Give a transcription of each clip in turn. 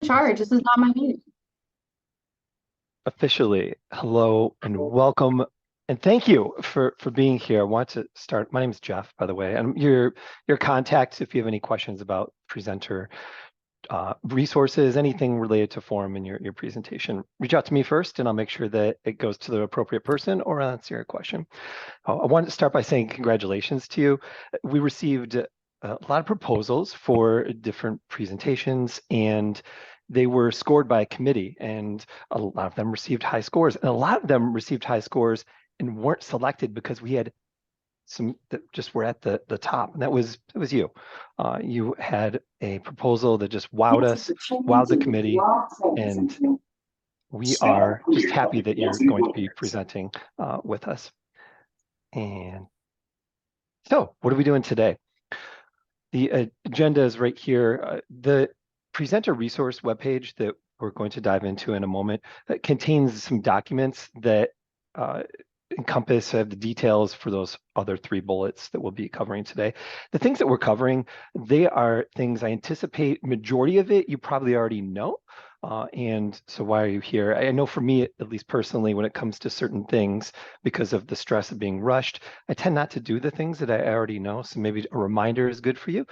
charge. This is not my meeting. Officially, hello and welcome, and thank you for being here. I want to start. My name is Jeff, by the way, and your contacts if you have any questions about presenter resources, anything related to forum in your presentation. Reach out to me first, and I'll make sure that it goes to the appropriate person or answer your question. I wanted to start by saying congratulations to you. We received a lot of proposals for different presentations, and they were scored by a committee, and a lot of them received high scores, and a lot of them received high scores and weren't selected because we had some that just were at the top, and that was you. You had a proposal that just wowed us, wowed the committee, and we are just happy that you're going to be presenting with us. And so, what are we doing today? The agenda is right here. The presenter resource webpage that we're going to dive into in a moment contains some documents that encompass the details for those other 3 bullets that we'll be covering today. The things that we're covering, they are things I anticipate majority of it you probably already know. And so why are you here? I know for me, at least personally, when it comes to certain things, because of the stress of being rushed, I tend not to do the things that I already know. So maybe a reminder is good for you.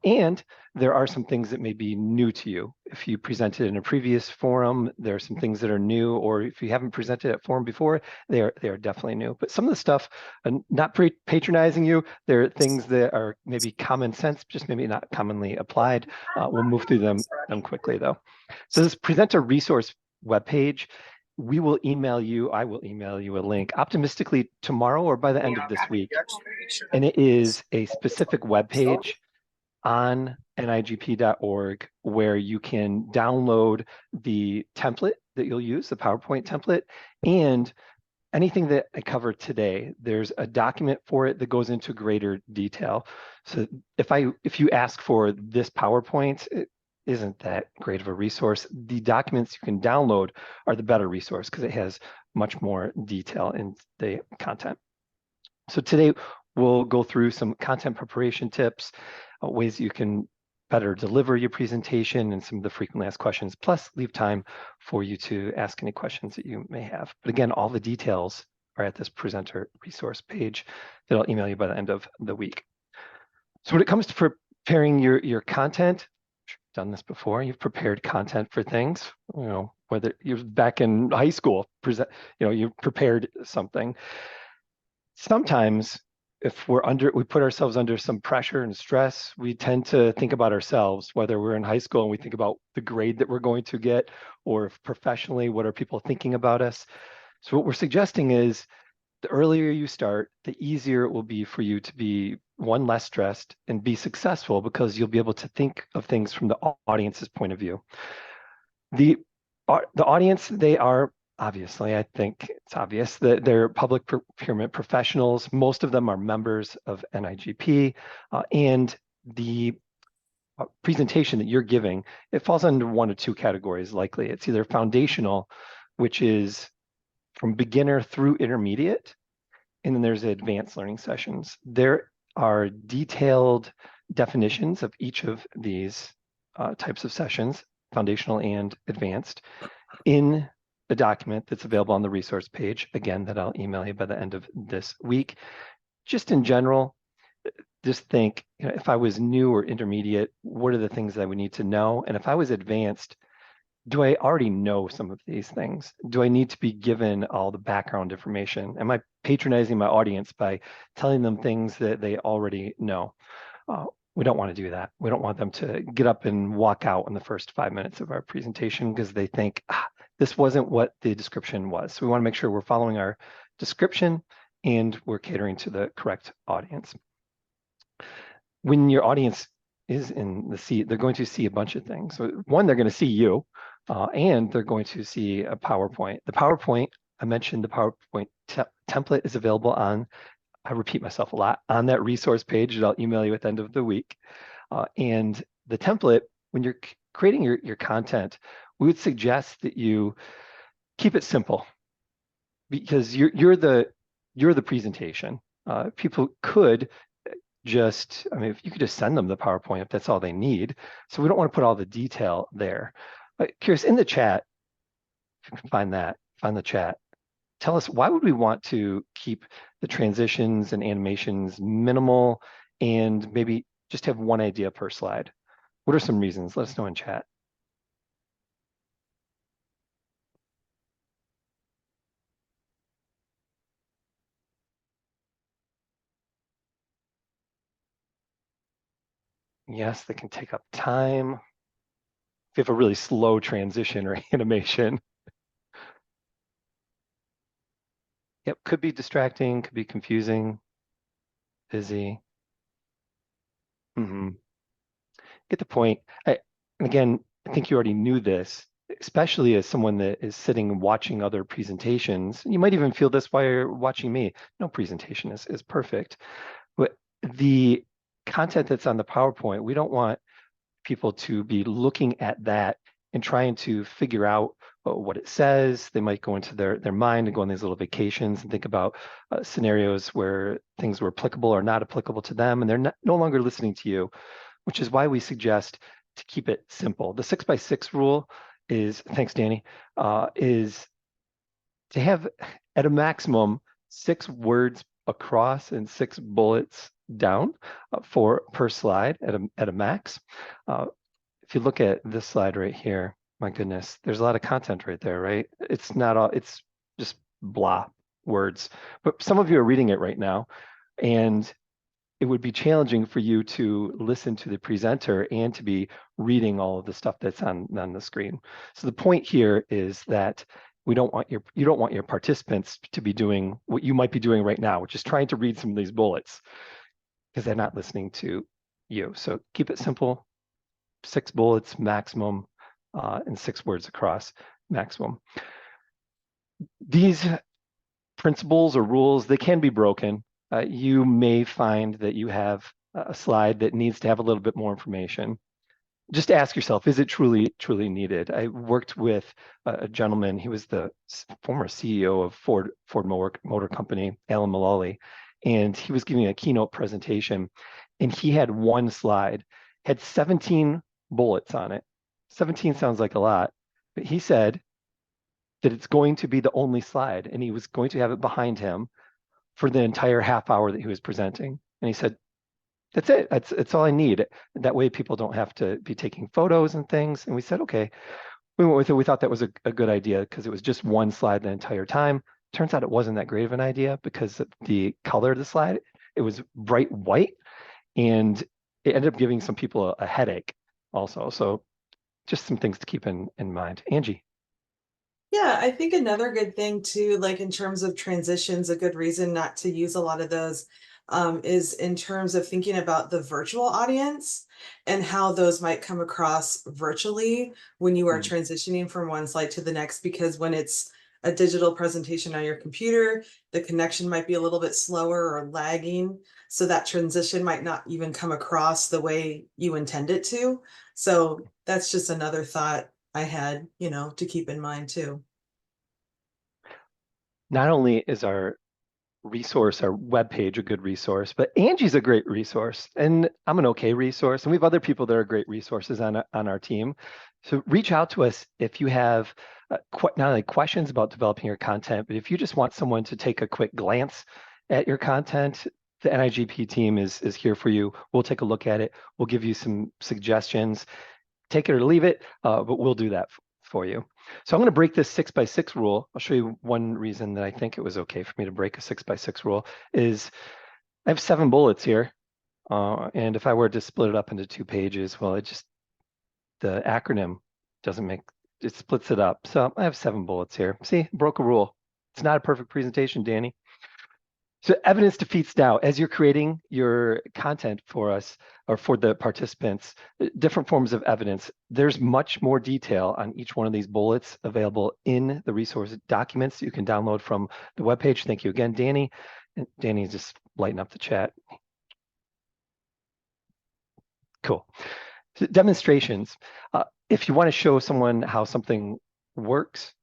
And there are some things that may be new to you. If you presented in a previous forum, there are some things that are new, or if you haven't presented at forum before, they are definitely new. But some of the stuff, not patronizing you, there are things that are maybe common sense, just maybe not commonly applied. We'll move through them quickly though. So this presenter resource webpage, we will email you, I will email you a link optimistically tomorrow or by the end of this week. And it is a specific webpage on nigp.org where you can download the template that you'll use, the PowerPoint template, and anything that I covered today. There's a document for it that goes into greater detail. So if you ask for this PowerPoint, it isn't that great of a resource. The documents you can download are the better resource because it has much more detail in the content. So today we'll go through some content preparation tips, ways you can better deliver your presentation, and some of the frequently asked questions, plus leave time for you to ask any questions that you may have. But again, all the details are at this presenter resource page that I'll email you by the end of the week. So when it comes to preparing your content, you've done this before, you've prepared content for things, whether you're back in high school, you prepared something. Sometimes if we put ourselves under some pressure and stress, we tend to think about ourselves, whether we're in high school and we think about the grade that we're going to get, or if professionally, what are people thinking about us? So what we're suggesting is the earlier you start, the easier it will be for you to be less stressed and be successful, because you'll be able to think of things from the audience's point of view. The audience, they are obviously, I think it's obvious that they're public procurement professionals. Most of them are members of NIGP, and the presentation that you're giving, it falls under 1 or 2 categories likely. It's either foundational, which is from beginner through intermediate, and then there's advanced learning sessions. There are detailed definitions of each of these types of sessions, foundational and advanced, in the document that's available on the resource page, again, that I'll email you by the end of this week. Just in general, just think, if I was new or intermediate, what are the things that I would need to know? And if I was advanced, do I already know some of these things? Do I need to be given all the background information? Am I patronizing my audience by telling them things that they already know? We don't want to do that. We don't want them to get up and walk out in the first 5 minutes of our presentation because they think, this wasn't what the description was. So we want to make sure we're following our description and we're catering to the correct audience. When your audience is in the seat, they're going to see a bunch of things. So one, they're going to see you, and they're going to see a PowerPoint. The PowerPoint, I mentioned the PowerPoint template is available on, I repeat myself a lot, on that resource page that I'll email you at the end of the week. And the template, when you're creating your content, we would suggest that you keep it simple, because you're the presentation. People could I mean, if you could just send them the PowerPoint if that's all they need. So we don't want to put all the detail there. Curious, in the chat, if you can find the chat. Tell us, why would we want to keep the transitions and animations minimal and maybe just have one idea per slide? What are some reasons? Let us know in chat. Yes, they can take up time. If you have a really slow transition or animation. Yep, could be distracting, could be confusing, busy. Get the point. And again, I think you already knew this, especially as someone that is sitting and watching other presentations. You might even feel this while you're watching me. No presentation is perfect. But the content that's on the PowerPoint, we don't want people to be looking at that and trying to figure out what it says. They might go into their mind and go on these little vacations and think about scenarios where things were applicable or not applicable to them, and they're no longer listening to you, which is why we suggest to keep it simple. The 6x6 rule is, thanks Danny, is to have at a maximum 6 words across and 6 bullets down for per slide at a max. If you look at this slide right here, my goodness, there's a lot of content right there, right? It's not all, it's just blah words. But some of you are reading it right now, and it would be challenging for you to listen to the presenter and to be reading all of the stuff that's on the screen. So the point here is that you don't want your participants to be doing what you might be doing right now, which is trying to read some of these bullets, because they're not listening to you. So keep it simple, 6 bullets maximum, and 6 words across maximum. These principles or rules, they can be broken. You may find that you have a slide that needs to have a little bit more information. Just ask yourself, is it truly needed? I worked with a gentleman, he was the former CEO of Ford Motor Company, Alan Mullally, and he was giving a keynote presentation, and he had one slide, had 17 bullets on it. 17 sounds like a lot, but he said that it's going to be the only slide, and he was going to have it behind him for the entire half hour that he was presenting. And he said, that's it. That's all I need. That way people don't have to be taking photos and things. And we said, okay, we went with it. We thought that was a good idea because it was just one slide the entire time. Turns out it wasn't that great of an idea because the color of the slide, it was bright white, and it ended up giving some people a headache also. So just some things to keep in mind. Angie. Yeah, I think another good thing too, like in terms of transitions, a good reason not to use a lot of those is in terms of thinking about the virtual audience and how those might come across virtually when you are transitioning from one slide to the next, because when it's a digital presentation on your computer, the connection might be a little bit slower or lagging. So that transition might not even come across the way you intend it to. So that's just another thought I had, to keep in mind too. Not only is our resource, our webpage, a good resource, but Angie's a great resource, and I'm an okay resource, and we have other people that are great resources on our team. So reach out to us if you have not only questions about developing your content, but if you just want someone to take a quick glance at your content, the NIGP team is here for you. We'll take a look at it. We'll give you some suggestions. Take it or leave it, but we'll do that for you. So I'm going to break this 6x6 rule. I'll show you one reason that I think it was okay for me to break a 6x6 rule is I have 7 bullets here. And if I were to split it up into 2 pages, well, the acronym doesn't make, it splits it up. So I have 7 bullets here. See, broke a rule. It's not a perfect presentation, Danny. So evidence defeats doubt. As you're creating your content for us or for the participants, different forms of evidence, there's much more detail on each one of these bullets available in the resource documents you can download from the webpage. Thank you again, Danny. And Danny's just lighting up the chat. Cool. So demonstrations. If you want to show someone how something works,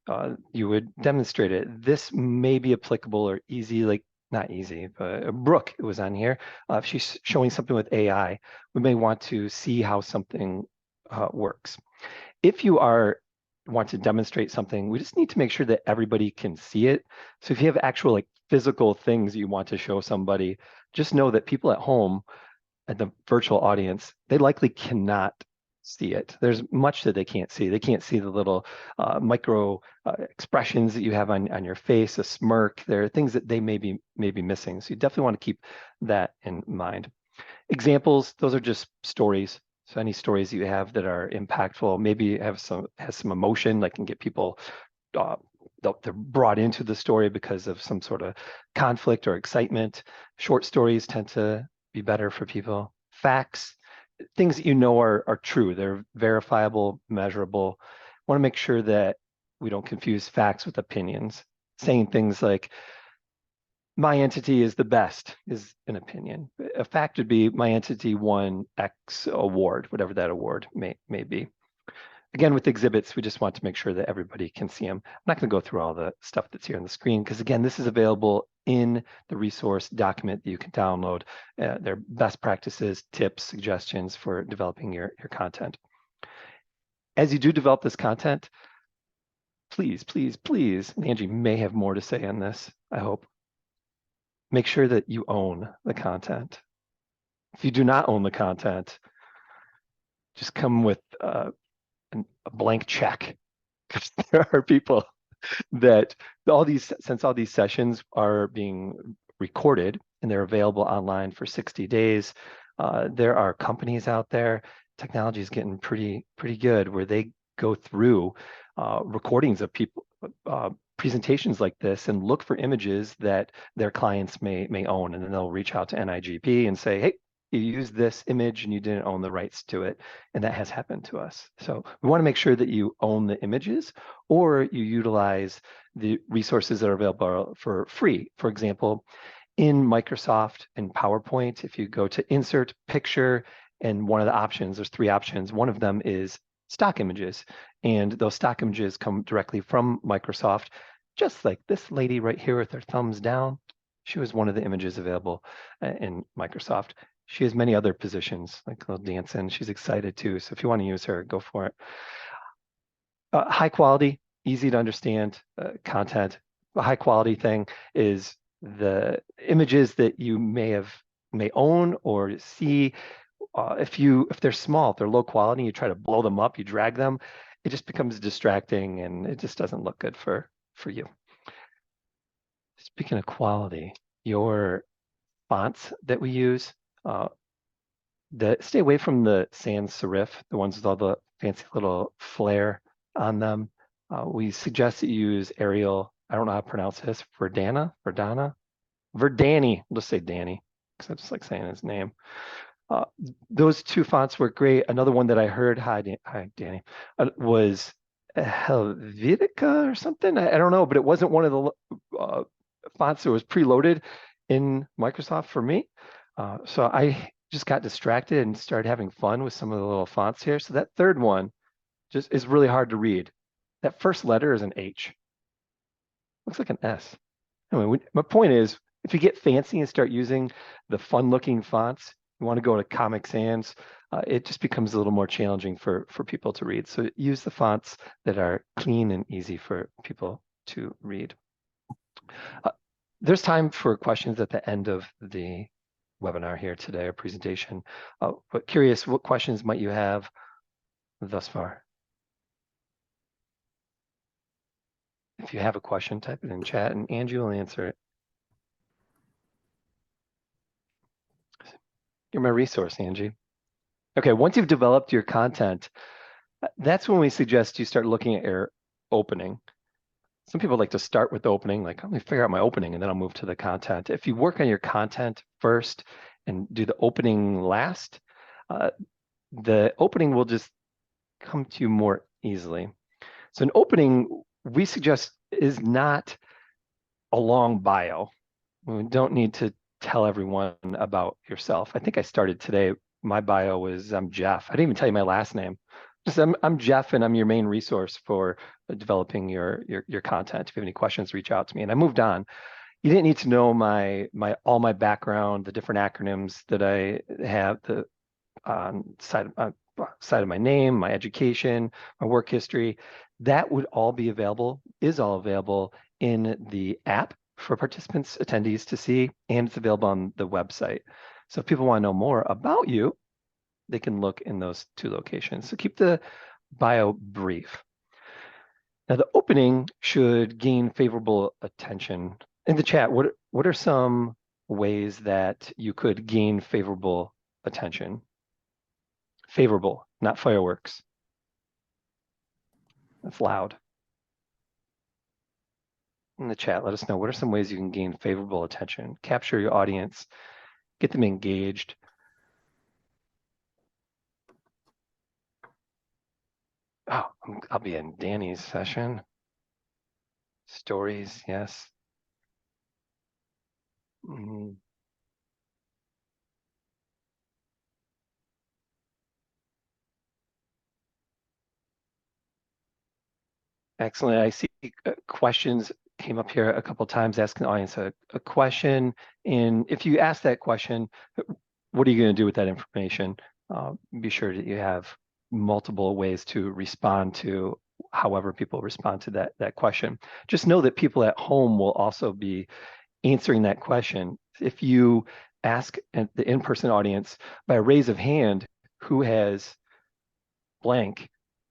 you would demonstrate it. This may be applicable or easy, like not easy, but Brooke was on here. If she's showing something with AI, we may want to see how something works. If you want to demonstrate something, we just need to make sure that everybody can see it. So if you have actual like physical things you want to show somebody, just know that people at home and the virtual audience, they likely cannot see it. There's much that they can't see. They can't see the little micro expressions that you have on your face, a smirk. There are things that they may be missing. So you definitely want to keep that in mind. Examples, those are just stories. So any stories you have that are impactful, maybe has some emotion that can get people uh, they're brought into the story because of some sort of conflict or excitement. Short stories tend to be better for people. Facts, things that you know are true. They're verifiable, measurable. Want to make sure that we don't confuse facts with opinions. Saying things like, my entity is the best is an opinion. A fact would be my entity won X award, whatever that award may be. Again, with exhibits, we just want to make sure that everybody can see them. I'm not going to go through all the stuff that's here on the screen because, again, this is available in the resource document that you can download. They're best practices, tips, suggestions for developing your content. As you do develop this content, please, please, please, and Angie may have more to say on this, I hope, make sure that you own the content. If you do not own the content, just come with a blank check. Because there are people that since all these sessions are being recorded and they're available online for 60 days, there are companies out there, technology is getting pretty good, where they go through recordings of people, presentations like this and look for images that their clients may own, and then they'll reach out to NIGP and say, hey, you used this image and you didn't own the rights to it. And that has happened to us. So we want to make sure that you own the images or you utilize the resources that are available for free. For example, in Microsoft and PowerPoint, if you go to Insert Picture, and one of the options, there's three options. One of them is stock images. And those stock images come directly from Microsoft, just like this lady right here with her thumbs down. She was one of the images available in Microsoft. She has many other positions, like little dancing. She's excited too. So if you want to use her, go for it. High quality, easy to understand content. A high quality thing is the images that you may own or see. If they're small, if they're low quality, you try to blow them up, you drag them, it just becomes distracting and it just doesn't look good for you. Speaking of quality, your fonts that we use, stay away from the sans serif, the ones with all the fancy little flair on them. We suggest that you use Arial. I don't know how to pronounce this. Verdana, Verdani. Let's say Danny, because I just like saying his name. Those two fonts were great. Another one that I heard, hi Danny, was Helvetica or something. I don't know, but it wasn't one of the fonts that was preloaded in Microsoft for me. So I just got distracted and started having fun with some of the little fonts here. So that third one just is really hard to read. That first letter is an H. Looks like an S. Anyway, my point is, if you get fancy and start using the fun-looking fonts, you want to go to Comic Sans, it just becomes a little more challenging for people to read. So use the fonts that are clean and easy for people to read. There's time for questions at the end of the webinar here today, or presentation. But curious, what questions might you have thus far? If you have a question, type it in chat and Angie will answer it. You're my resource, Angie. Okay, once you've developed your content, that's when we suggest you start looking at your opening. Some people like to start with the opening, like, let me figure out my opening and then I'll move to the content. If you work on your content first and do the opening last, the opening will just come to you more easily. So an opening, we suggest, is not a long bio. We don't need to tell everyone about yourself. I think I started today, my bio was, I'm Jeff. I didn't even tell you my last name. Just I'm Jeff and I'm your main resource for developing your content. If you have any questions, reach out to me. And I moved on. You didn't need to know all my background, the different acronyms that I have, the side of my name, my education, my work history. That would all be available, is all available in the app for participants, attendees to see, and it's available on the website. So if people want to know more about you, they can look in those two locations. So keep the bio brief. Now the opening should gain favorable attention. In the chat, what are some ways that you could gain favorable attention? Favorable, not fireworks. That's loud. In the chat, let us know what are some ways you can gain favorable attention, capture your audience, get them engaged. Oh, I'll be in Danny's session. Stories, yes. Mhm. Excellent. I see questions came up here a couple of times asking the audience a question. And if you ask that question, what are you going to do with that information? Be sure that you have multiple ways to respond to however people respond to that question. Just know that people at home will also be answering that question. If you ask the in-person audience by a raise of hand, who has blank,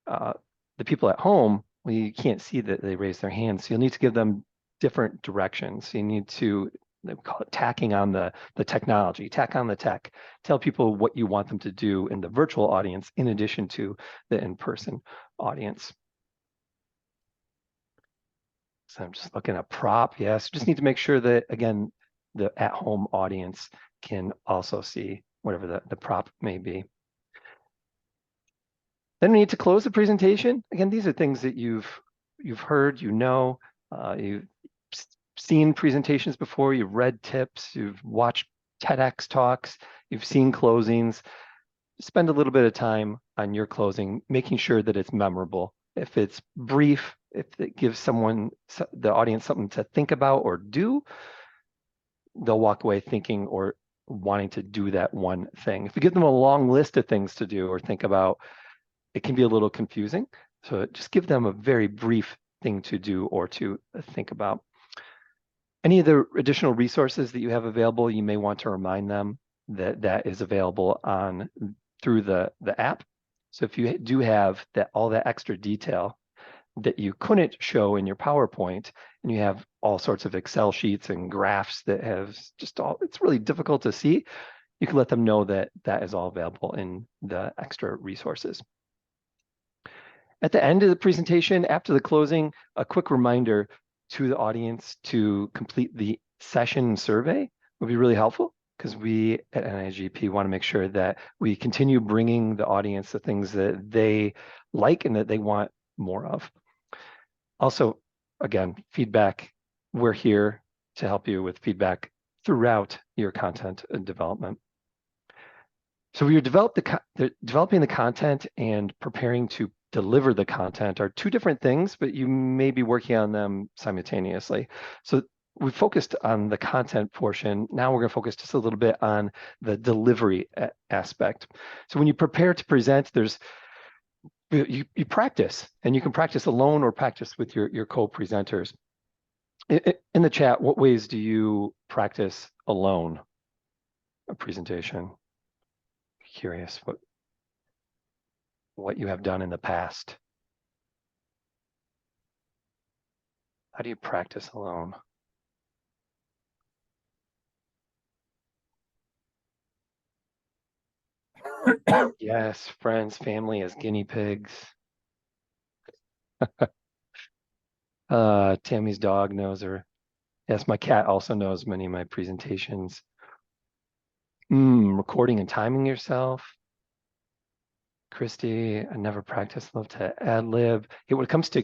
uh, the people at home, well, you can't see that they raise their hands. So you'll need to give them different directions. You need to, they call it tacking on the technology, tack on the tech. Tell people what you want them to do in the virtual audience in addition to the in-person audience. So I'm just looking at prop. Yes, just need to make sure that, again, the at-home audience can also see whatever the prop may be. Then we need to close the presentation. Again, these are things that you've heard, you've seen presentations before, you've read tips, you've watched TEDx talks, you've seen closings. Spend a little bit of time on your closing, making sure that it's memorable. If it's brief, if it gives the audience something to think about or do, they'll walk away thinking or wanting to do that one thing. If you give them a long list of things to do or think about, it can be a little confusing. So just give them a very brief thing to do or to think about. Any of the additional resources that you have available, you may want to remind them that that is available through the app. So if you do have all that extra detail that you couldn't show in your PowerPoint, and you have all sorts of Excel sheets and graphs that have it's really difficult to see, you can let them know that that is all available in the extra resources. At the end of the presentation, after the closing, a quick reminder to the audience to complete the session survey would be really helpful, because we at NIGP want to make sure that we continue bringing the audience the things that they like and that they want more of. Also, again, feedback. We're here to help you with feedback throughout your content development. So we are developing the content and preparing to deliver the content are two different things, but you may be working on them simultaneously. So we focused on the content portion. Now we're going to focus just a little bit on the delivery aspect. So when you prepare to present, you practice, and you can practice alone or practice with your co-presenters. In the chat, what ways do you practice alone a presentation? Curious what you have done in the past. How do you practice alone? Yes, friends, family as guinea pigs. Tammy's dog knows her. Yes, my cat also knows many of my presentations. Recording and timing yourself. Christy, I never practiced, love to ad lib. When it comes to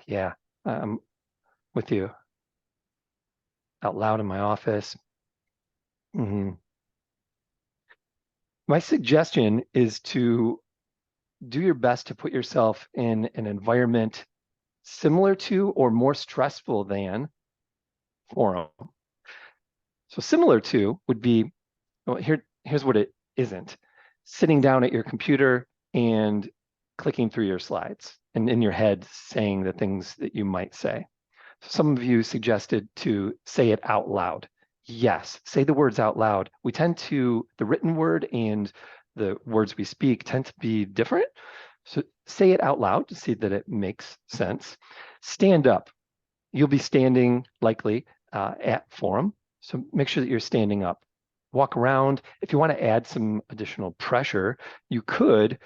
yeah, I'm with you. Out loud in my office. My suggestion is to do your best to put yourself in an environment similar to or more stressful than forum. So similar to would be, well, here's what it isn't. Sitting down at your computer and clicking through your slides and in your head saying the things that you might say. Some of you suggested to say it out loud. Yes, say the words out loud. We tend to, the written word and the words we speak tend to be different. So say it out loud to see that it makes sense. Stand up. You'll be standing likely at forum. So make sure that you're standing up. Walk around. If you want to add some additional pressure, you could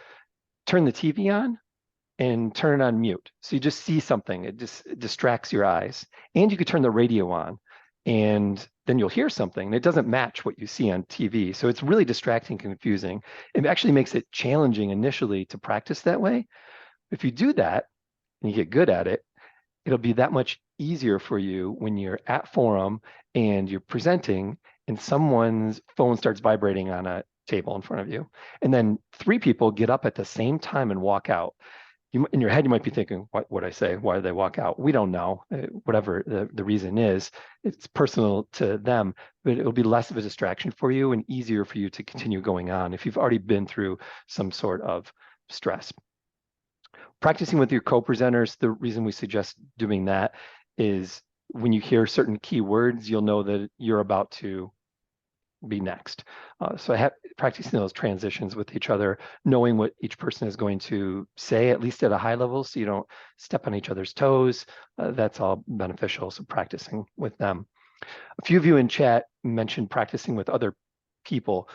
turn the TV on and turn it on mute. So you just see something, it just distracts your eyes. And you could turn the radio on and then you'll hear something and it doesn't match what you see on TV. So it's really distracting, confusing. It actually makes it challenging initially to practice that way. If you do that and you get good at it, it'll be that much easier for you when you're at forum and you're presenting and someone's phone starts vibrating on a table in front of you. And then 3 people get up at the same time and walk out. In your head, you might be thinking, what would I say? Why did they walk out? We don't know. Whatever the reason is, it's personal to them, but it'll be less of a distraction for you and easier for you to continue going on if you've already been through some sort of stress. Practicing with your co-presenters, the reason we suggest doing that is when you hear certain keywords, you'll know that you're about to be next. So practicing those transitions with each other, knowing what each person is going to say, at least at a high level, so you don't step on each other's toes. That's all beneficial, so practicing with them. A few of you in chat mentioned practicing with other people.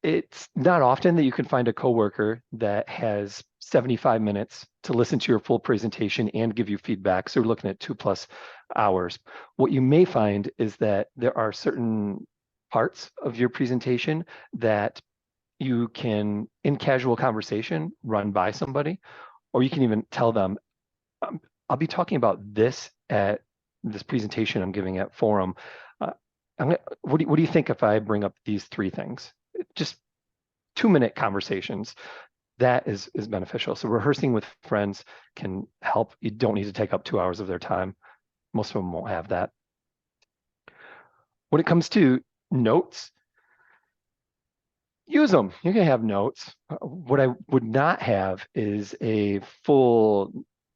It's not often that you can find a coworker that has 75 minutes to listen to your full presentation and give you feedback. So we're looking at 2+ hours. What you may find is that there are certain parts of your presentation that you can, in casual conversation, run by somebody, or you can even tell them, I'll be talking about this at this presentation I'm giving at Forum. What do you think if I bring up these 3 things? Just 2-minute conversations. That is beneficial. So rehearsing with friends can help. You don't need to take up 2 hours of their time. Most of them won't have that. When it comes to notes, use them. You can have notes. What I would not have is a full,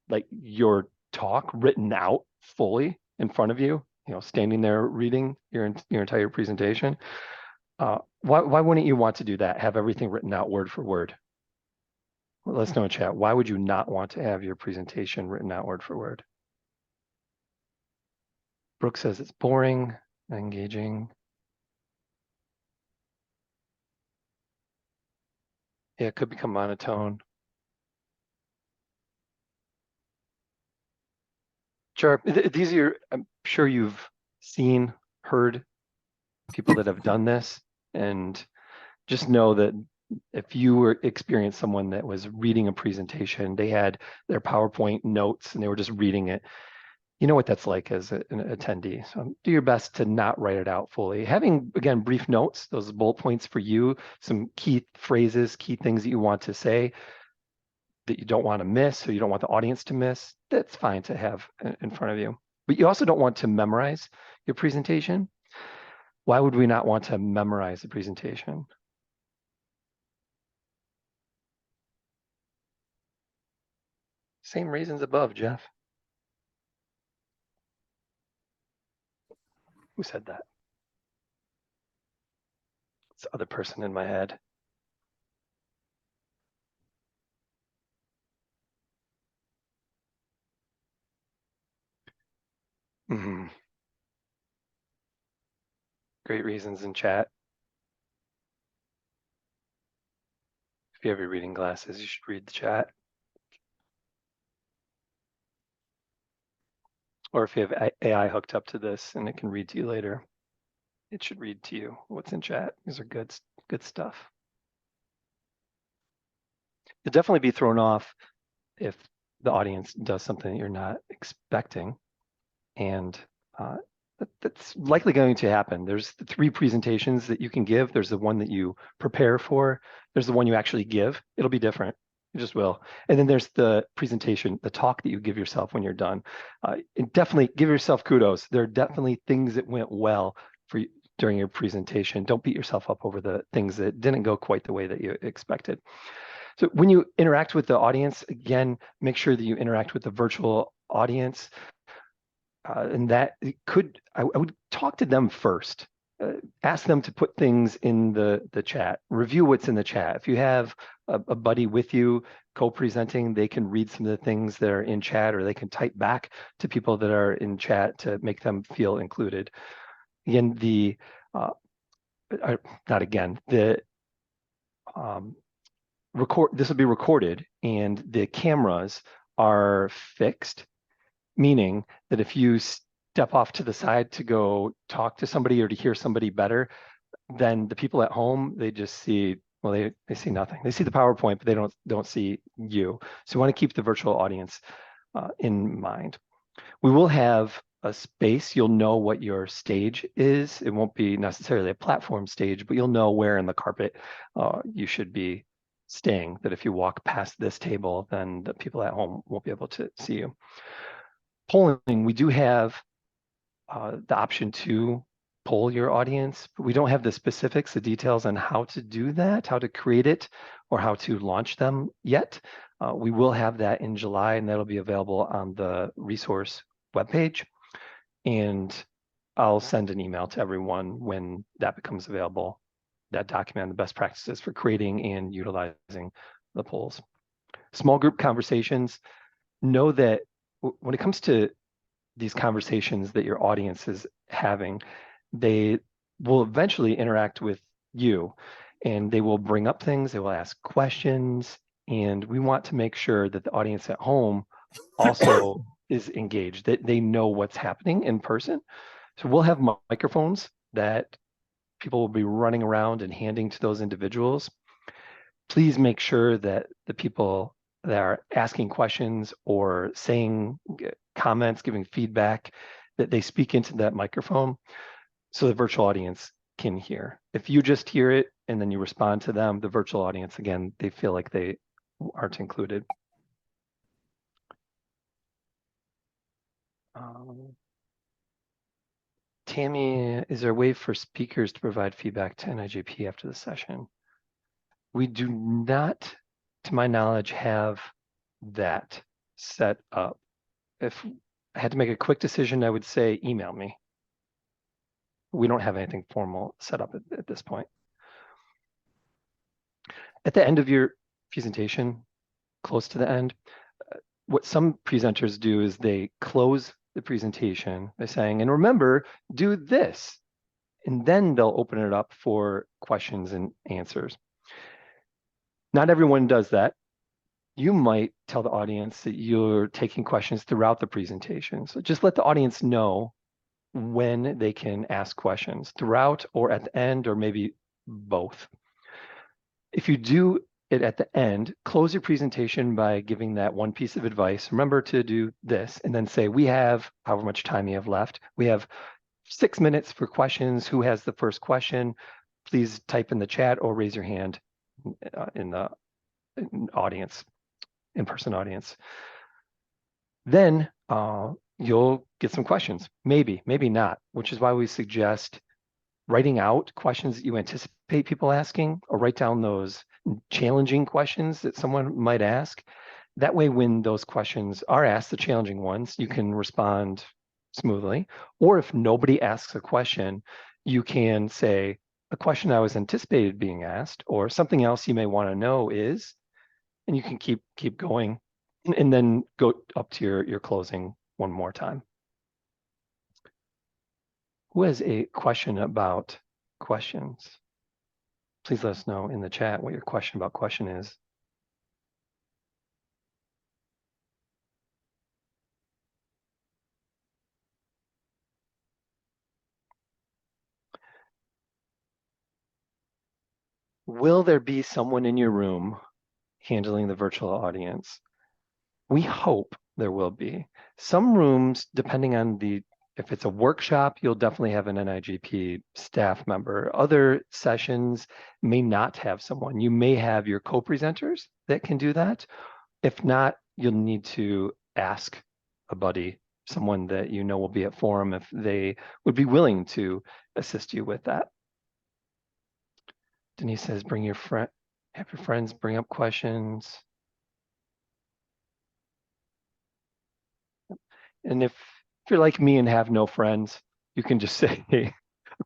like your talk written out fully in front of you, standing there reading your entire presentation. Why wouldn't you want to do that? Have everything written out word for word? Well, let us know in chat. Why would you not want to have your presentation written out word for word? Brooke says it's boring, engaging. Yeah, it could become monotone. Sure, these are, I'm sure you've seen, heard people that have done this, and just know that if you were experienced someone that was reading a presentation, they had their PowerPoint notes and they were just reading it. You know what that's like as an attendee. So do your best to not write it out fully. Having, again, brief notes, those bullet points for you, some key phrases, key things that you want to say that you don't want to miss or you don't want the audience to miss, that's fine to have in front of you. But you also don't want to memorize your presentation. Why would we not want to memorize the presentation? Same reasons above, Jeff. Who said that? It's the other person in my head. Mm-hmm. Great reasons in chat. If you have your reading glasses, you should read the chat. Or if you have AI hooked up to this and it can read to you later, it should read to you what's in chat. These are good stuff. You'll definitely be thrown off if the audience does something that you're not expecting. And that's likely going to happen. There's the 3 presentations that you can give. There's the one that you prepare for. There's the one you actually give. It'll be different. You just will. And then there's the presentation, the talk that you give yourself when you're done. And definitely give yourself kudos. There are definitely things that went well for you during your presentation. Don't beat yourself up over the things that didn't go quite the way that you expected. So when you interact with the audience, again, make sure that you interact with the virtual audience. And that I would talk to them first. Ask them to put things in the chat, review what's in the chat. If you have a buddy with you co-presenting, they can read some of the things that are in chat, or they can type back to people that are in chat to make them feel included. Again, not again, the this will be recorded, and the cameras are fixed, meaning that if you step off to the side to go talk to somebody or to hear somebody better, then the people at home, they just see, well, they see nothing. They see the PowerPoint, but they don't see you. So you want to keep the virtual audience in mind. We will have a space. You'll know what your stage is. It won't be necessarily a platform stage, but you'll know where in the carpet you should be staying, that if you walk past this table, then the people at home won't be able to see you. Polling, we do have the option to poll your audience, but we don't have the specifics, the details on how to do that, how to create it, or how to launch them yet. We will have that in July, and that'll be available on the resource webpage. And I'll send an email to everyone when that becomes available, that document, the best practices for creating and utilizing the polls. Small group conversations, know that when it comes to these conversations that your audience is having, they will eventually interact with you, and they will bring up things, they will ask questions, and we want to make sure that the audience at home also is engaged, that they know what's happening in person. So we'll have microphones that people will be running around and handing to those individuals. Please make sure that the people that are asking questions or saying comments, giving feedback, that they speak into that microphone so the virtual audience can hear. If you just hear it and then you respond to them, the virtual audience, again, they feel like they aren't included. Tammy, is there a way for speakers to provide feedback to NIGP after the session? We do not, to my knowledge, have that set up. If I had to make a quick decision, I would say email me. We don't have anything formal set up at this point. At the end of your presentation, close to the end, what some presenters do is they close the presentation by saying, and remember, do this. And then they'll open it up for questions and answers. Not everyone does that. You might tell the audience that you're taking questions throughout the presentation. So just let the audience know when they can ask questions, throughout or at the end, or maybe both. If you do it at the end, close your presentation by giving that one piece of advice. Remember to do this, and then say, we have however much time you have left. We have 6 minutes for questions. Who has the first question? Please type in the chat or raise your hand in the audience, in-person audience. Then you'll get some questions, maybe not, which is why we suggest writing out questions that you anticipate people asking, or write down those challenging questions that someone might ask. That way, when those questions are asked, the challenging ones, you can respond smoothly. Or if nobody asks a question, you can say, a question I was anticipated being asked, or something else you may want to know is, and you can keep going, and then go up to your closing one more time. Who has a question about questions? Please let us know in the chat what your question about question is. Will there be someone in your room handling the virtual audience? We hope there will be. Some rooms, depending on the If it's a workshop, you'll definitely have an NIGP staff member. Other sessions may not have someone. You may have your co-presenters that can do that. If not, you'll need to ask a buddy, someone that you know will be at forum, if they would be willing to assist you with that. Denise says, have your friends bring up questions. And if you're like me and have no friends, you can just say, the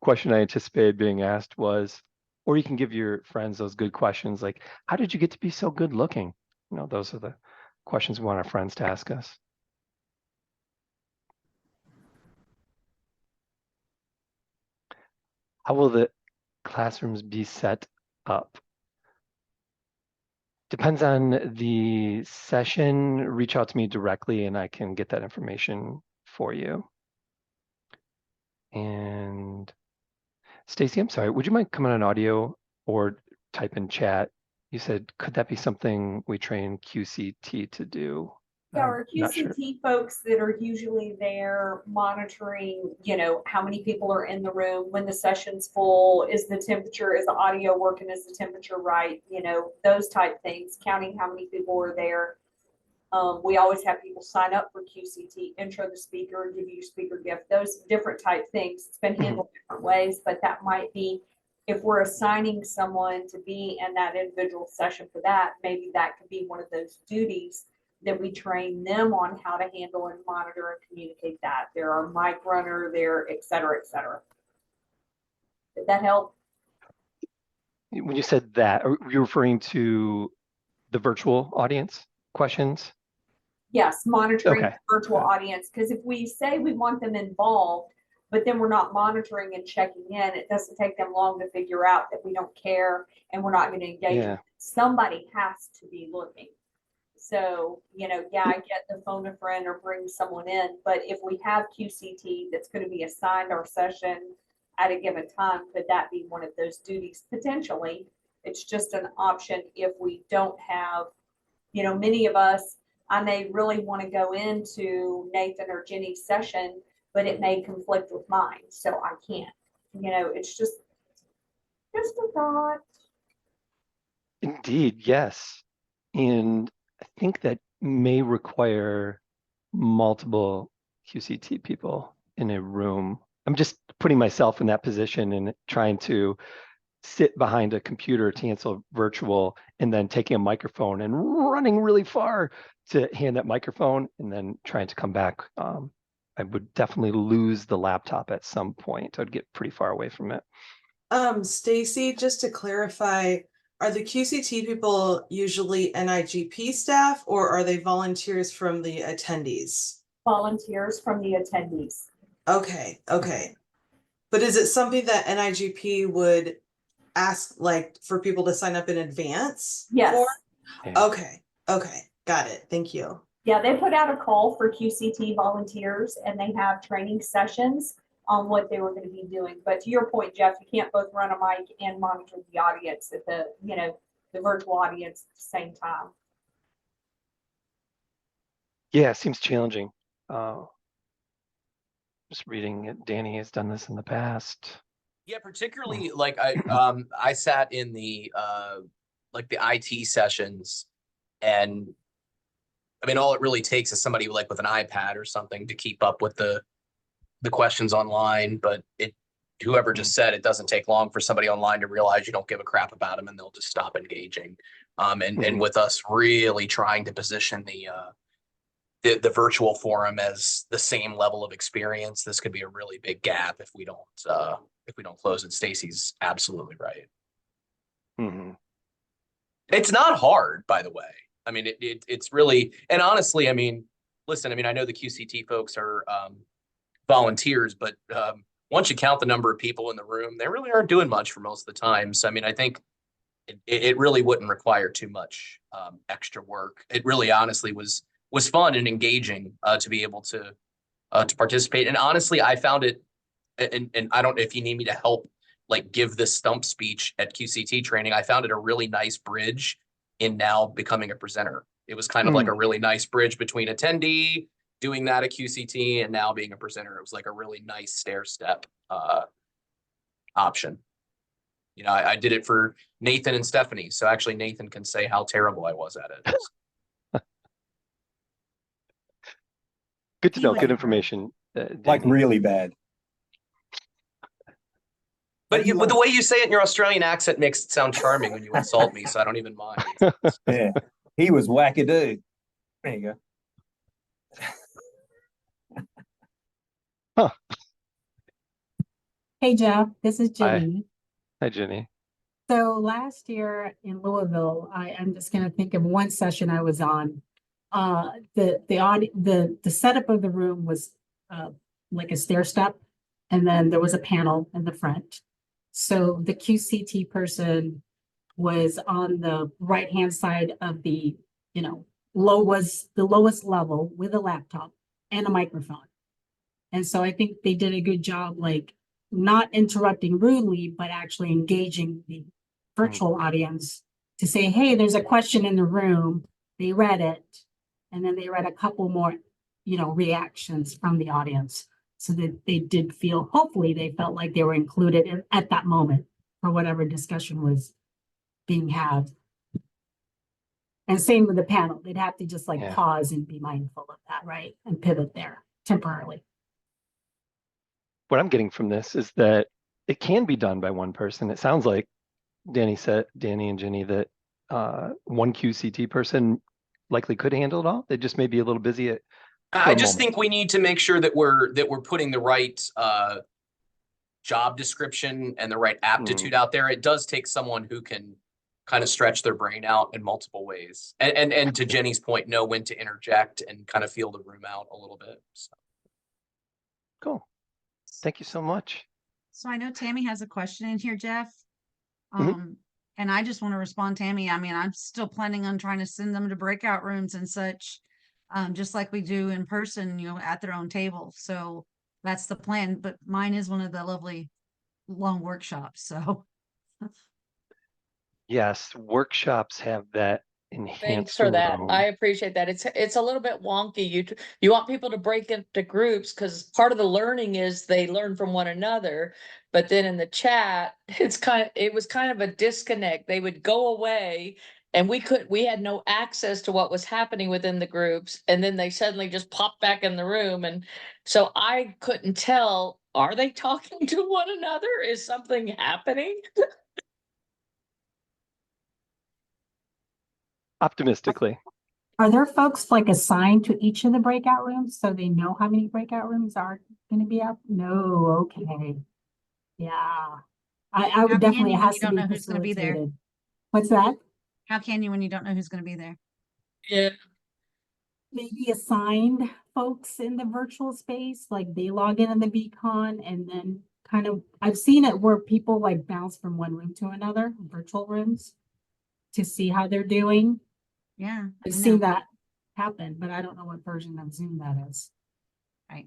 question I anticipated being asked was, or you can give your friends those good questions like, how did you get to be so good looking? Those are the questions we want our friends to ask us. How will the classrooms be set up? Depends on the session. Reach out to me directly and I can get that information for you. And Stacy, I'm sorry, would you mind coming on audio or type in chat? You said, could that be something we train QCT to do? Yeah, our Not sure. QCT folks that are usually there monitoring, how many people are in the room, when the session's full, is the audio working, is the temperature right, those type things, counting how many people are there. We always have people sign up for QCT, intro the speaker, give you your speaker gift, those different type things. It's been handled different ways, but that might be, if we're assigning someone to be in that individual session for that, maybe that could be one of those duties that we train them on how to handle and monitor and communicate that. There are mic runner there, et cetera, et cetera. Did that help? When you said that, are you referring to the virtual audience questions? Yes, monitoring Okay. the virtual audience, because if we say we want them involved, but then we're not monitoring and checking in, it doesn't take them long to figure out that we don't care and we're not going to engage. Yeah. Somebody has to be looking. So, I get the phone a friend or bring someone in, but if we have QCT that's going to be assigned our session at a given time, could that be one of those duties? Potentially. It's just an option if we don't have, many of us, I may really want to go into Nathan or Jenny's session, but it may conflict with mine, so I can't. It's just a thought. Indeed, yes. And I think that may require multiple QCT people in a room. I'm just putting myself in that position and trying to sit behind a computer to answer virtual and then taking a microphone and running really far to hand that microphone and then trying to come back. I would definitely lose the laptop at some point. I'd get pretty far away from it. Stacy, just to clarify, are the QCT people usually NIGP staff or are they volunteers from the attendees? Volunteers from the attendees. Okay. But is it something that NIGP would ask like for people to sign up in advance? Yes. For? Yeah. Okay. Got it. Thank you. Yeah, they put out a call for QCT volunteers and they have training sessions on what they were going to be doing. But to your point, Jeff, you can't both run a mic and monitor the audience at the virtual audience at the same time. Yeah, it seems challenging. Just reading it, Danny has done this in the past. Yeah, particularly like I sat in the like the IT sessions, and I mean all it really takes is somebody like with an iPad or something to keep up with the questions online, but whoever just said it doesn't take long for somebody online to realize you don't give a crap about them and they'll just stop engaging. And with us really trying to position the virtual forum as the same level of experience, this could be a really big gap if we don't close it. Stacy's absolutely right. Mm-hmm. It's not hard, by the way. I mean, it's really, and honestly, I mean, listen, I mean, I know the QCT folks are volunteers, but once you count the number of people in the room, they really aren't doing much for most of the time. So, I mean, I think it really wouldn't require too much extra work. It really honestly was fun and engaging to be able to participate. And honestly, I found it, and I don't know if you need me to help like give this stump speech at QCT training, I found it a really nice bridge in now becoming a presenter. It was kind of like a really nice bridge between attendee doing that at QCT and now being a presenter, it was like a really nice stair step option. You know, I did it for Nathan and Stephanie, so actually Nathan can say how terrible I was at it. Good to He know. was Good bad. information. Like Danny. really bad. But with the way you say it in your Australian accent makes it sound charming when you insult me, so I don't even mind. Yeah, he was wackadoo. There you go. Hey Jeff, this is Hi. Jenny. Hi, Jenny. So last year in Louisville, I'm just gonna think of one session I was on. The setup of the room was like a stair step, and then there was a panel in the front. So the QCT person was on the right-hand side of the, the lowest level with a laptop and a microphone. And so I think they did a good job, like not interrupting rudely, but actually engaging the virtual audience to say, hey, there's a question in the room. They read it. And then they read a couple more, reactions from the audience. So that they did feel, hopefully they felt like they were included at that moment for whatever discussion was being had. And same with the panel. They'd have to just Yeah. pause and be mindful of that, right? And pivot there temporarily. What I'm getting from this is that it can be done by one person. It sounds like Danny and Jenny, that one QCT person likely could handle it all. They just may be a little busy I just think we need to make sure that we're putting the right job description and the right aptitude out there. It does take someone who can kind of stretch their brain out in multiple ways. And to Jenny's point, know when to interject and kind of feel the room out a little bit. So. Cool. Thank you so much. So I know Tammy has a question in here, Jeff. Mhm. And I just want to respond, Tammy. I mean, I'm still planning on trying to send them to breakout rooms and such, just like we do in person, at their own table. So that's the plan. But mine is one of the lovely long workshops. So Yes, workshops have that Thanks enhanced for that. room. I appreciate that. It's a little bit wonky. You want people to break into groups because part of the learning is they learn from one another. But then in the chat, it was kind of a disconnect. They would go away and we had no access to what was happening within the groups. And then they suddenly just popped back in the room. And so I couldn't tell, are they talking to one another? Is something happening? Optimistically. Are there folks assigned to each of the breakout rooms so they know how many breakout rooms are going to be up? No, okay. Yeah. I would How can definitely, you it when has you to don't be know who's gonna be there? facilitated. What's that? how can you when you don't know who's going to be there? Yeah. Maybe assigned folks in the virtual space, like they log in the VCon and then kind of, I've seen it where people bounce from one room to another, virtual rooms, to see how they're doing. Yeah. I've I seen know. that happen, but I don't know what version of Zoom that is. Right.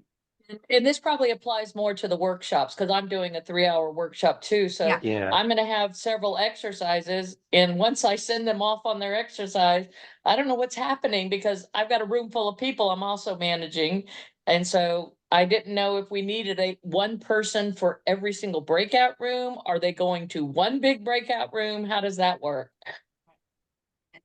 And this probably applies more to the workshops because I'm doing a 3-hour workshop too. So Yeah. Yeah. I'm going to have several exercises. And once I send them off on their exercise, I don't know what's happening because I've got a room full of people I'm also managing. And so I didn't know if we needed one person for every single breakout room. Are they going to one big breakout room? How does that work?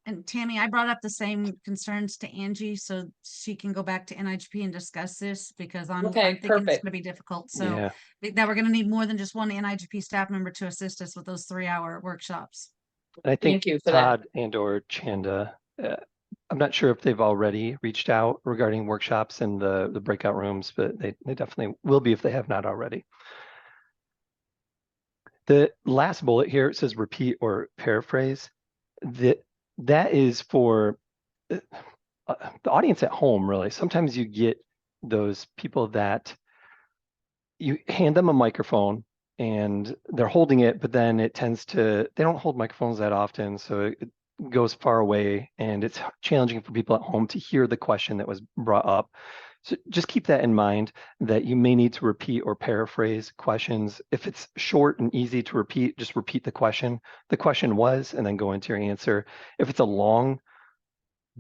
And Tammy, I brought up the same concerns to Angie so she can go back to NIGP and discuss this because I'm Okay, thinking it's perfect. gonna be difficult. So Yeah. that we're gonna need more than just one NIGP staff member to assist us with those 3-hour workshops. And I think Thank you for that. Todd and or Chanda, I'm not sure if they've already reached out regarding workshops and the breakout rooms, but they definitely will be if they have not already. The last bullet here, it says repeat or paraphrase. That is for the audience at home, really. Sometimes you get those people that you hand them a microphone and they're holding it, but then they don't hold microphones that often. So it goes far away and it's challenging for people at home to hear the question that was brought up. So just keep that in mind that you may need to repeat or paraphrase questions. If it's short and easy to repeat, just repeat the question. The question was, and then go into your answer. If it's a long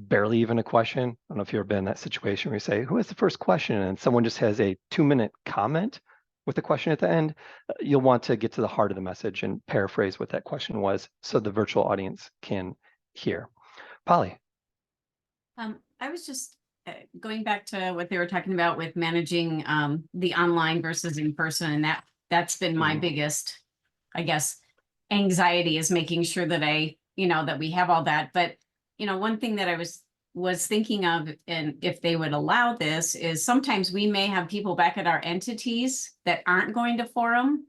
barely even a question. I don't know if you've ever been in that situation where you say, who has the first question? And someone just has a 2-minute comment with a question at the end. You'll want to get to the heart of the message and paraphrase what that question was so the virtual audience can hear. Polly. I was just going back to what they were talking about with managing the online versus in person, and that's been my biggest, I guess, anxiety, is making sure that that we have all that. But one thing that I was thinking of, and if they would allow this, is sometimes we may have people back at our entities that aren't going to forum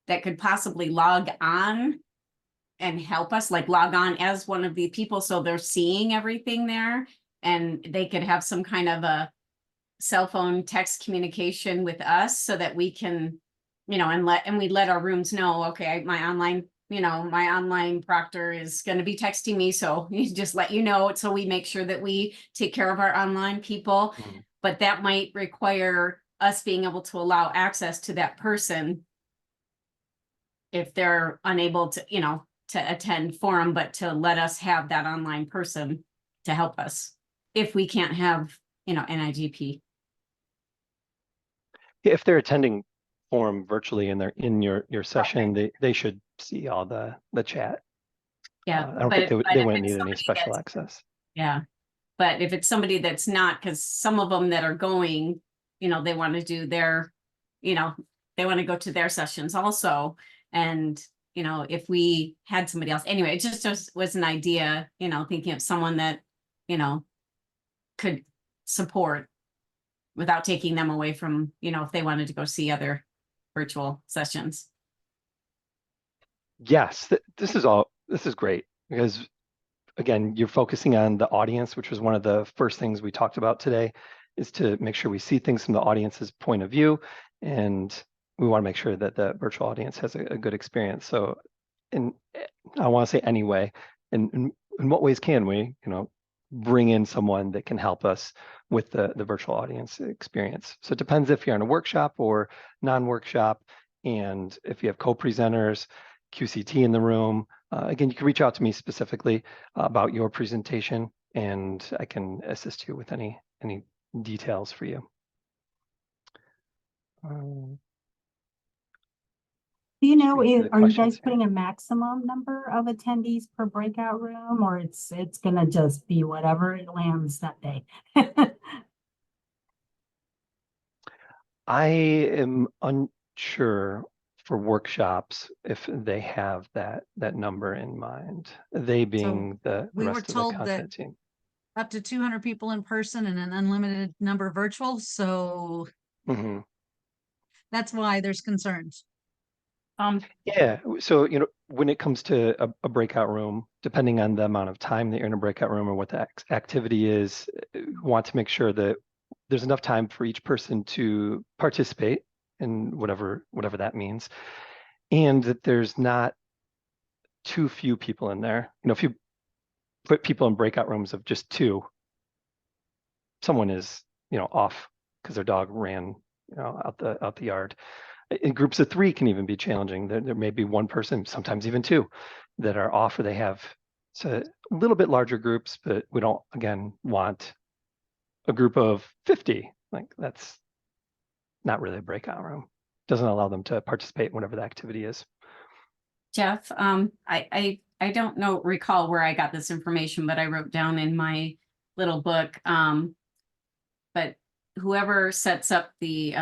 that could possibly log on and help us, like log on as one of the people, so they're seeing everything there, and they could have some kind of a cell phone text communication with us so that we can, and we let our rooms know, okay, my online proctor is going to be texting me, so you just let so we make sure that we take care of our online people. But that might require us being able to allow access to that person if they're unable to, to attend forum, but to let us have that online person to help us if we can't have, NIGP. If they're attending forum virtually and they're in your session, they should see all the chat. Yeah. I don't think but they if wouldn't it's need any somebody special that's- access. Yeah. But if it's somebody that's not, because some of them that are going, they want to do their, they want to go to their sessions also. And, if we had somebody else, anyway, it just was an idea, thinking of someone that, could support without taking them away from, if they wanted to go see other virtual sessions. Yes, this is great, because again, you're focusing on the audience, which was one of the first things we talked about today, is to make sure we see things from the audience's point of view, and we want to make sure that the virtual audience has a good experience. So, and I want to say anyway, in what ways can we, bring in someone that can help us with the virtual audience experience? So it depends if you're in a workshop or non-workshop, and if you have co-presenters, QCT in the room. Again, you can reach out to me specifically about your presentation, and I can assist you with any details for you. Do you know, Read through the are you questions guys here. putting a maximum number of attendees per breakout room, or it's gonna just be whatever it lands that day? I am unsure for workshops if they have that number in mind, they being the we were rest of the told that content team. up to 200 people in person and an unlimited number virtual. So Mhm. that's why there's concerns. Yeah, so when it comes to a breakout room, depending on the amount of time that you're in a breakout room or what the activity is, want to make sure that there's enough time for each person to participate in whatever that means, and that there's not too few people in there. If you put people in breakout rooms of just 2, someone is off because their dog ran out the yard. In groups of 3 can even be challenging. There may be one person, sometimes even 2, that are off, or they have a little bit larger groups, but we don't, again, want a group of 50. Like, that's not really a breakout room. Doesn't allow them to participate in whatever the activity is. Jeff, I don't recall where I got this information, but I wrote down in my little book, but whoever sets up the,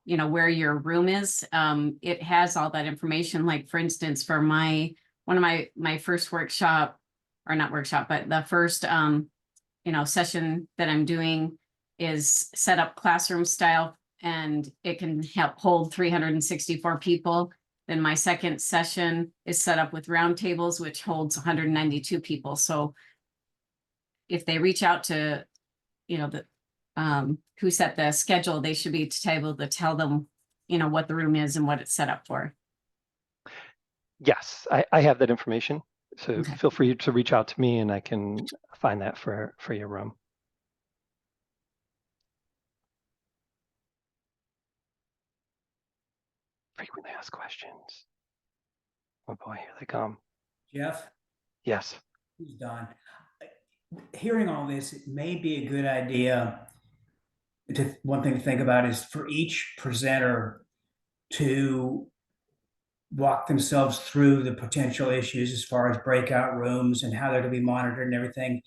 where your room is, it has all that information. Like, for instance, for one of my first workshop, or not workshop, but the first, session that I'm doing is set up classroom style, and it can help hold 364 people. Then my second session is set up with roundtables, which holds 192 people. So if they reach out to, who set the schedule, they should be able to tell them, what the room is and what it's set up for. Yes, I have that information. So Okay. feel free to reach out to me, and I can find that for your room. Frequently asked questions. Oh boy, here they come. Jeff, Yes. who's Don? hearing all this, it may be a good idea one thing to think about is for each presenter to walk themselves through the potential issues as far as breakout rooms and how they're to be monitored and everything.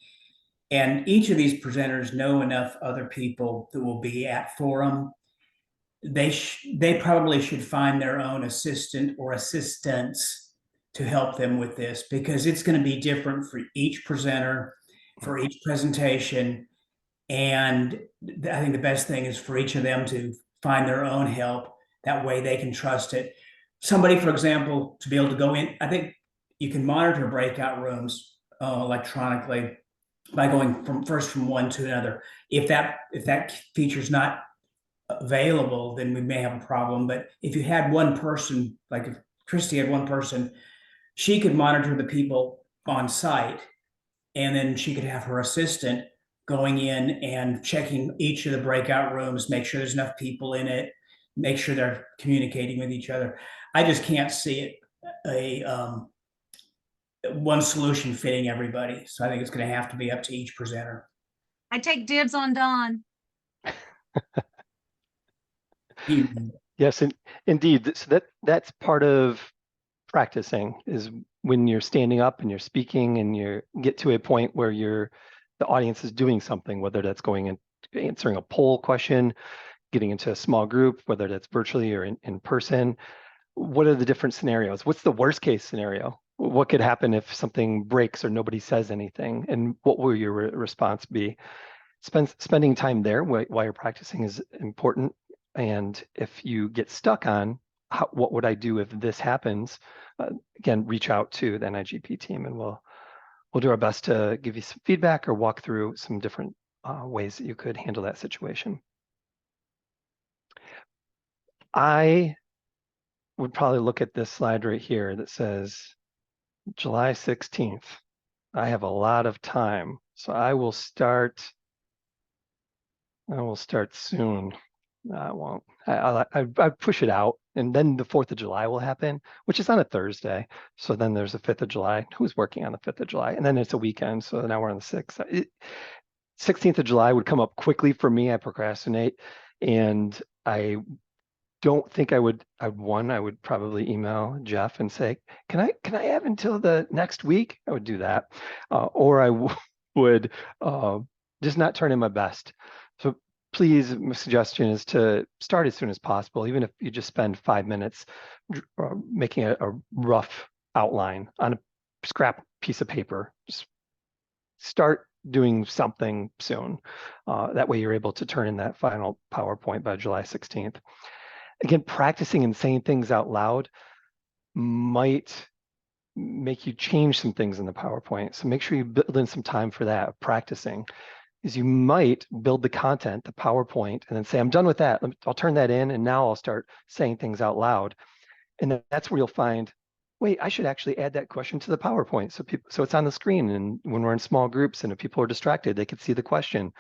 And each of these presenters know enough other people that will be at forum. They probably should find their own assistant or assistants to help them with this, because it's going to be different for each presenter, for each presentation. And I think the best thing is for each of them to find their own help. That way they can trust it. Somebody, for example, to be able to go in, I think you can monitor breakout rooms electronically by going from one to another. If that feature is not available, then we may have a problem. But if you had one person, like if Christy had one person, she could monitor the people on site, and then she could have her assistant going in and checking each of the breakout rooms, make sure there's enough people in it, make sure they're communicating with each other. I just can't see one solution fitting everybody. So I think it's going to have to be up to each presenter. I take dibs on Don. Yes, indeed. So that's part of practicing, is when you're standing up and you're speaking and you get to a point where the audience is doing something, whether that's going and answering a poll question, getting into a small group, whether that's virtually or in person. What are the different scenarios? What's the worst case scenario? What could happen if something breaks or nobody says anything? And what will your response be? Spending time there while you're practicing is important. And if you get stuck on what would I do if this happens, again, reach out to the NIGP team, and we'll do our best to give you some feedback or walk through some different ways that you could handle that situation. I would probably look at this slide right here that says July 16th. I have a lot of time, so I will start soon. I won't. I push it out, and then the 4th of July will happen, which is on a Thursday. So then there's the 5th of July. Who's working on the 5th of July? And then it's a weekend, so now we're on the 6th. 16th of July would come up quickly for me. I procrastinate, and I don't think I would probably email Jeff and say, can I have until the next week? I would do that, or I would just not turn in my best. So please, my suggestion is to start as soon as possible, even if you just spend 5 minutes making a rough outline on a scrap piece of paper. Just start doing something soon. That way you're able to turn in that final PowerPoint by July 16th. Again, practicing and saying things out loud might make you change some things in the PowerPoint. So make sure you build in some time for that, practicing. Is you might build the content, the PowerPoint, and then say, I'm done with that. I'll turn that in, and now I'll start saying things out loud. And that's where you'll find, wait, I should actually add that question to the PowerPoint. So it's on the screen, and when we're in small groups and if people are distracted, they can see the question.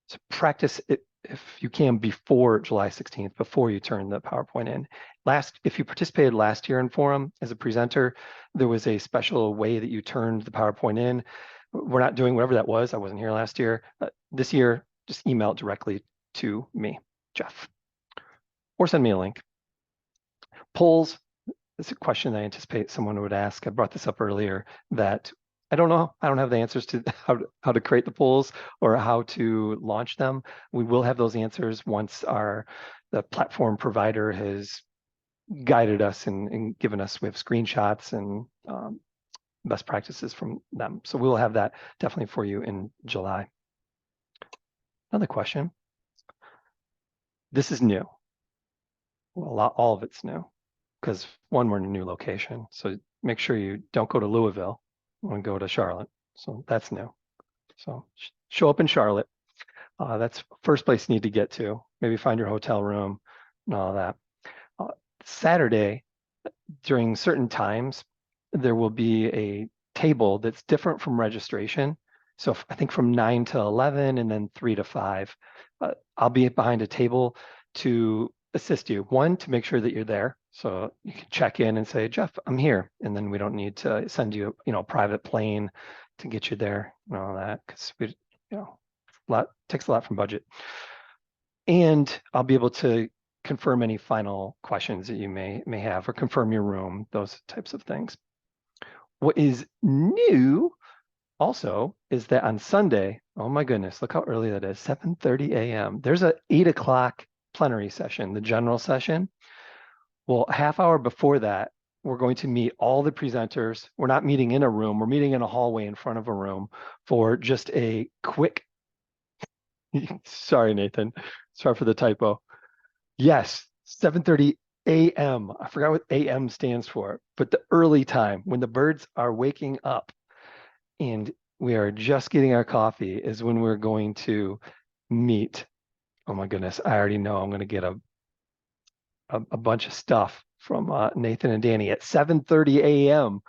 So practice it if you can before July 16th, before you turn the PowerPoint in. If you participated last year in Forum as a presenter, there was a special way that you turned the PowerPoint in. We're not doing whatever that was. I wasn't here last year. This year, just email it directly to me, Jeff, or send me a link. Polls, it's a question I anticipate someone would ask. I brought this up earlier that I don't know. I don't have the answers to how to create the polls or how to launch them. We will have those answers once the platform provider has guided us and given us, we have screenshots and best practices from them. So we'll have that definitely for you in July. Another question. This is new. Well, all of it's new because one, we're in a new location. So make sure you don't go to Louisville. Want to go to Charlotte. So that's new. So show up in Charlotte. That's first place you need to get to. Maybe find your hotel room and all that. Saturday, during certain times, there will be a table that's different from registration. So I think from 9 to 11 and then 3 to 5. I'll be behind a table to assist you. One, to make sure that you're there. So you can check in and say, Jeff, I'm here. And then we don't need to send you, a private plane to get you there and all that, because we, takes a lot from budget. And I'll be able to confirm any final questions that you may have, or confirm your room, those types of things. What is new also is that on Sunday, oh my goodness, look how early that is, 7:30 a.m. There's a 8 o'clock plenary session, the general session. Well, a half hour before that, we're going to meet all the presenters. We're not meeting in a room, we're meeting in a hallway in front of a room for just a quick, sorry, Nathan, sorry for the typo. Yes, 7:30 a.m. I forgot what AM stands for, but the early time when the birds are waking up and we are just getting our coffee is when we're going to meet. Oh my goodness, I already know I'm going to get a bunch of stuff from Nathan and Danny at 7:30 a.m.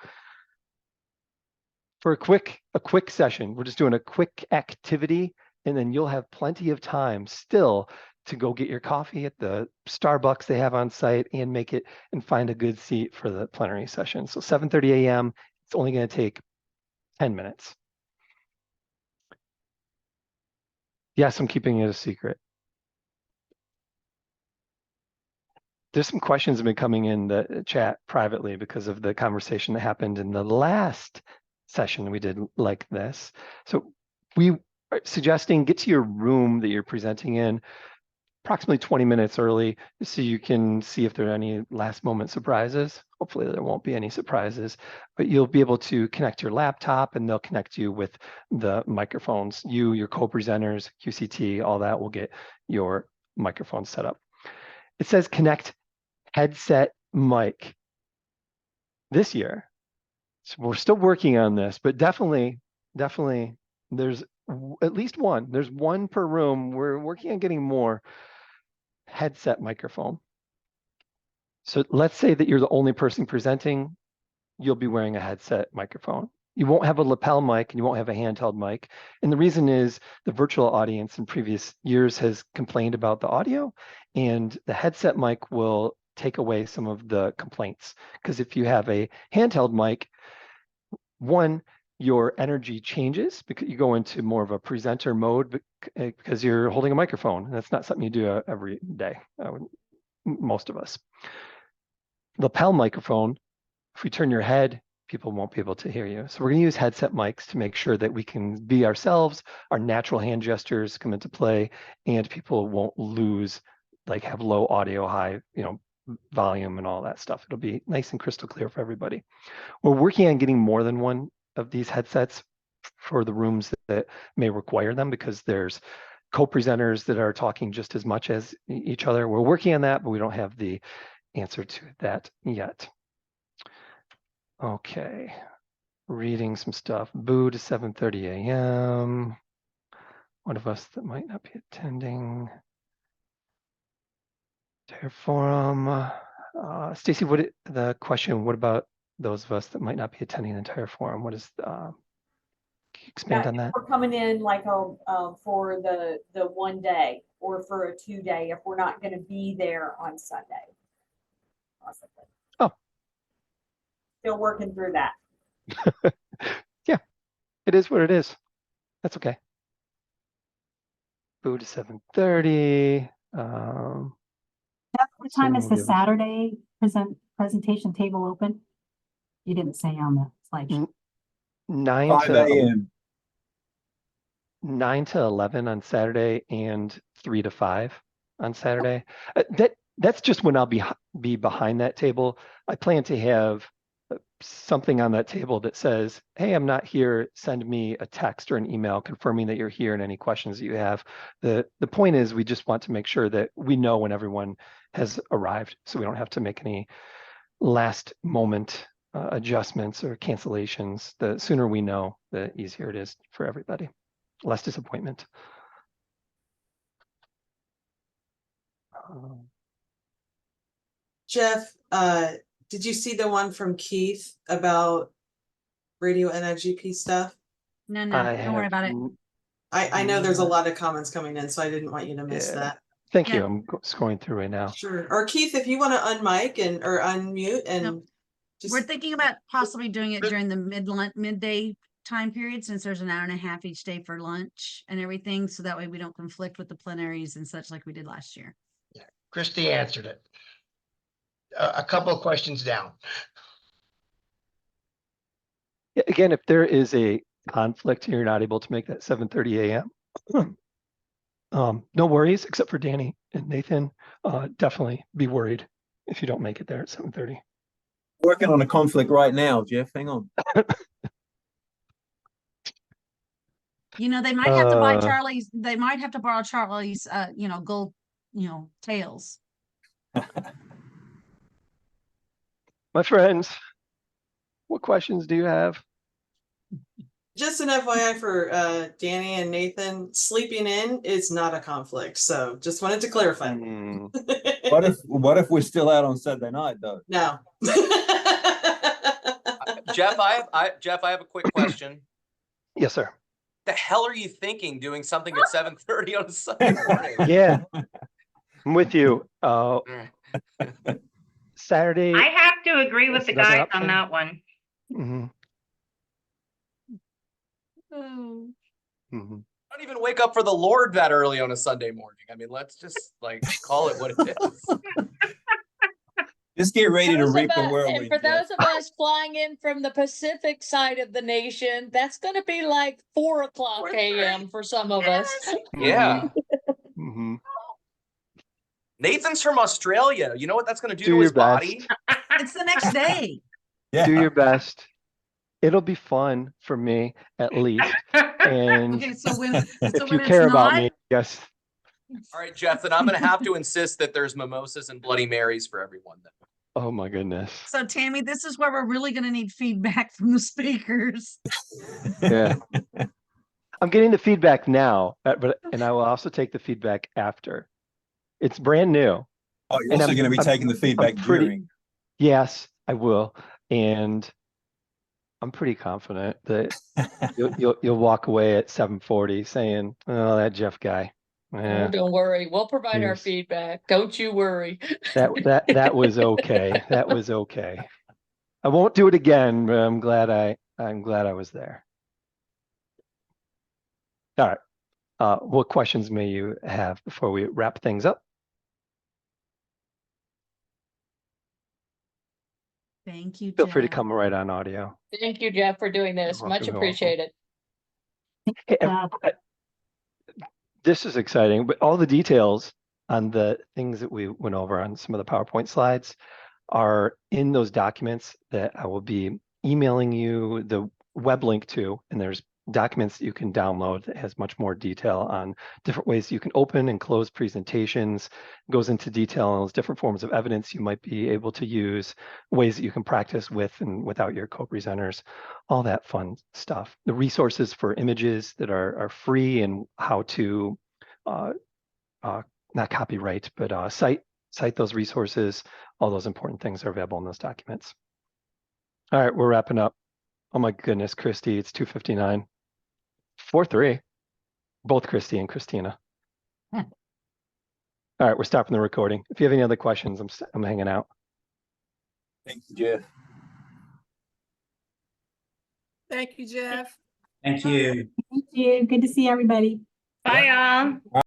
for a quick session. We're just doing a quick activity, and then you'll have plenty of time still to go get your coffee at the Starbucks they have on site and make it and find a good seat for the plenary session. So 7:30 a.m. It's only going to take 10 minutes. Yes, I'm keeping it a secret. There's some questions that have been coming in the chat privately because of the conversation that happened in the last session we did like this. So we are suggesting get to your room that you're presenting in approximately 20 minutes early so you can see if there are any last moment surprises. Hopefully there won't be any surprises, but you'll be able to connect your laptop and they'll connect you with the microphones. You, your co-presenters, QCT, all that will get your microphone set up. It says connect headset mic this year. So we're still working on this, but definitely there's at least one. There's one per room. We're working on getting more headset microphone. So let's say that you're the only person presenting, you'll be wearing a headset microphone. You won't have a lapel mic and you won't have a handheld mic. And the reason is the virtual audience in previous years has complained about the audio, and the headset mic will take away some of the complaints. Because if you have a handheld mic, one, your energy changes because you go into more of a presenter mode because you're holding a microphone. And that's not something you do every day, most of us. Lapel microphone, if we turn your head, people won't be able to hear you. So we're going to use headset mics to make sure that we can be ourselves, our natural hand gestures come into play, and people won't lose, like have low audio, high, volume and all that stuff. It'll be nice and crystal clear for everybody. We're working on getting more than one of these headsets for the rooms that may require them, because there's co-presenters that are talking just as much as each other. We're working on that, but we don't have the answer to that yet. Okay, reading some stuff. Boo to 7:30 a.m. One of us that might not be attending. Entire forum. Stacy, the question, what about those of us that might not be attending the entire forum? What is, can you expand on that? We're coming in like for the 1 day or for a 2 day if we're not going to be there on Sunday. Possibly. Oh. Still working through that. Yeah, it is what it is. That's okay. Boo to 7:30. What time is the Saturday presentation table open? You didn't say on the slide. 9 5 a.m. 9 to 11 on Saturday and 3 to 5 on Saturday. That's just when I'll be behind that table. I plan to have something on that table that says, hey, I'm not here, send me a text or an email confirming that you're here and any questions that you have. The point is we just want to make sure that we know when everyone has arrived, so we don't have to make any last moment adjustments or cancellations. The sooner we know, the easier it is for everybody. Less disappointment. Jeff, did you see the one from Keith about radio NIGP stuff? No, don't worry about it. I know there's a lot of comments coming in, so I didn't want you to miss that. Thank Yeah. you. I'm scrolling through right now. Sure. Or Keith, if you want to unmic or unmute and Nope. just We're thinking about possibly doing it during the midday time period, since there's an hour and a half each day for lunch and everything, so that way we don't conflict with the plenaries and such like we did last year. Christie answered it. A couple of questions down. Yeah, again, if there is a conflict and you're not able to make that 7:30 a.m., no worries, except for Danny and Nathan. Definitely be worried if you don't make it there at 7:30. Working on a conflict right now, Jeff. Hang on. You know, they might have to buy Uh, Charlie's, they might have to borrow Charlie's, gold, tails. My friends, what questions do you have? Just an FYI for Danny and Nathan, sleeping in is not a conflict. So just wanted to clarify. Hmm. What if we're still out on Saturday night though? No. Jeff, Jeff, I have a quick question. Yes, sir. The hell are you thinking doing something at 7:30 on a Sunday morning? Yeah, I'm with you. Saturday. I have to agree with is the another guys option. on that one. Mhm, Oh. mhm. Don't even wake up for the Lord that early on a Sunday morning. I mean, let's just like call it what it is. Just get ready to Those reap of the us- whirlwind. And for Jeff. those of us flying in from the Pacific side of the nation, that's gonna be like 4:00 a.m. for some of us. Yeah. Mhm. Nathan's from Australia. You know what that's going to do Do to your his body? best. It's the next day. Yeah. Do your best. It'll be fun for me, at least. And Okay, so when if you it's care about not, me, yes. All right, Jeff, then I'm going to have to insist that there's mimosas and Bloody Marys for everyone. Then. Oh my goodness. so Tammy, this is where we're really gonna need feedback from the speakers. Yeah. I'm getting the feedback now, and I will also take the feedback after. It's brand new. Oh, you're And also I'm- going to be I'm- taking the feedback pretty- during. Yes, I will. And I'm pretty confident that you'll walk away at 7:40 saying, "Oh, that Jeff guy. Oh, Yeah, don't worry, we'll provide our Yes. feedback. Don't you worry. that was okay. That was okay. I won't do it again, but I'm glad I was there." All right. What questions may you have before we wrap things up? Thank you, Feel free to Jeff. come right on audio. Thank you, Jeff, for doing this. You're Much welcome. appreciated. Hey, Uh, this is exciting, but all the details on the things that we went over on some of the PowerPoint slides are in those documents that I will be emailing you the web link to, and there's documents that you can download that has much more detail on different ways you can open and close presentations, goes into detail on those different forms of evidence you might be able to use, ways that you can practice with and without your co-presenters, all that fun stuff. The resources for images that are free and how to not copyright, but cite those resources. All those important things are available in those documents. All right, we're wrapping up. Oh my goodness, Christy, it's 2:59. 4-3, both Christy and Christina. All right, we're stopping the recording. If you have any other questions, I'm hanging out. Thank you, Jeff. Thank you, Jeff. Thank you. Thank you. Good to see everybody. Bye, y'all.